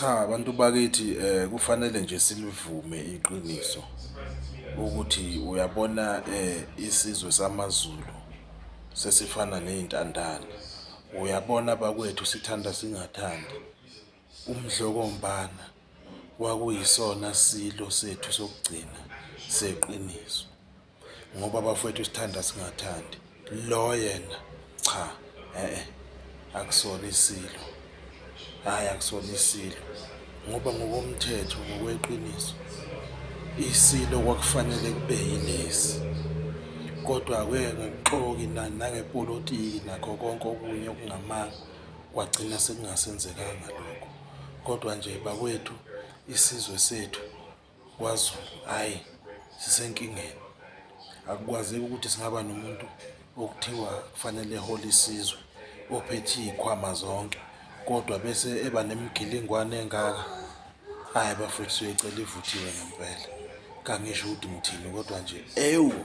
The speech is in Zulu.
Cha, abantu bakithi kufanele nje silivume iqiniso ukuthi uyabona isizwe samaZulu sesifana ney'ntandane. Uyabona bakwethu sithanda singathandi. Umdlokombane kwakuyisona silo sethu sokugcina seqiniso ngoba bafowethu sithanda singathandi. Lo yena cha, akusona isilo. Hhayi, akusona isilo ngoba ngokomthetho ngokweqiniso isilo kwakufanele kube yilesi. Kodwa-ke ngokuxoki nangepolitiki nakho konke okunye okungamanga kwagcina sekungasenzekanga lokho. Kodwa nje bakwethu isizwe sethu kwaZulu, hhayi sisenkingeni. Akukwazeki ukuthi singaba nomuntu okuthiwa kufanele ehole isizwe ophethe iy'khwama zonke, kodwa bese eba nemigilingwane engaka. Hhayi bafowethu siyoyicela ivuthiwe ngempela. Kangisho ukuthi ngithini kodwa nje ewu.